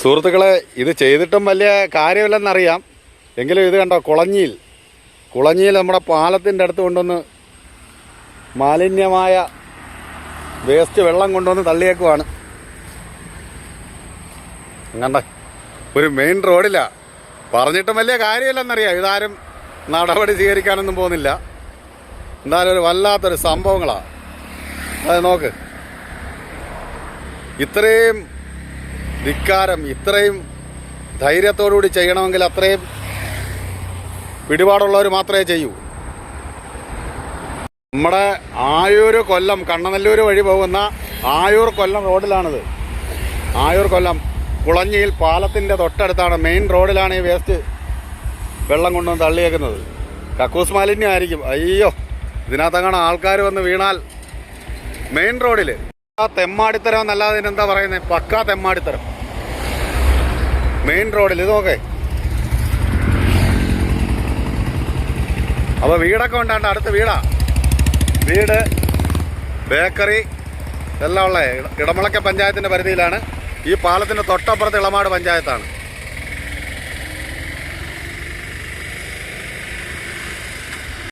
സുഹൃത്തുക്കളെ, ഇത് ചെയ്തിട്ടും വലിയ കാര്യമില്ലെന്നറിയാം. എങ്കിലും ഇത് കണ്ടോ, കുളഞ്ഞിയിൽ നമ്മുടെ പാലത്തിൻ്റെ അടുത്ത് കൊണ്ടുവന്ന് മാലിന്യമായ വേസ്റ്റ് വെള്ളം കൊണ്ടുവന്ന് തള്ളിയേക്കുവാണ്. കണ്ട, ഒരു മെയിൻ റോഡില്ല. പറഞ്ഞിട്ടും വലിയ കാര്യമില്ലെന്നറിയാം. ഇതാരും നടപടി സ്വീകരിക്കാനൊന്നും പോകുന്നില്ല. എന്തായാലും ഒരു വല്ലാത്തൊരു സംഭവങ്ങളാണ്. അത് നോക്ക്, ഇത്രയും ധിക്കാരം, ഇത്രയും ധൈര്യത്തോടുകൂടി ചെയ്യണമെങ്കിൽ അത്രയും പിടിപാടുള്ളവർ മാത്രമേ ചെയ്യൂ. നമ്മുടെ ആയൂർ കൊല്ലം കണ്ണനല്ലൂർ വഴി പോകുന്ന ആയൂർ കൊല്ലം റോഡിലാണിത്. ആയൂർ കൊല്ലം കുളഞ്ഞിയിൽ പാലത്തിൻ്റെ തൊട്ടടുത്താണ്, മെയിൻ റോഡിലാണ് ഈ വേസ്റ്റ് വെള്ളം കൊണ്ടുവന്ന് തള്ളിയേക്കുന്നത്. കക്കൂസ് മാലിന്യമായിരിക്കും. അയ്യോ, ഇതിനകത്തങ്ങനെ ആൾക്കാർ വന്ന് വീണാൽ മെയിൻ റോഡിൽ തെമ്മാടിത്തരം എന്നല്ലാതെ ഇതിനെന്താ പറയുന്നത്, പക്കാ തെമ്മാടിത്തരം. മെയിൻ റോഡിൽ ഇത് നോക്കേ. അപ്പോൾ വീടൊക്കെ ഉണ്ടാണ്ട്, അടുത്ത വീട്, ബേക്കറി എല്ലാം ഉള്ള ഇടമുളയ്ക്ക പഞ്ചായത്തിൻ്റെ പരിധിയിലാണ്. ഈ പാലത്തിൻ്റെ തൊട്ടപ്പുറത്ത് ഇളമാട് പഞ്ചായത്താണ്.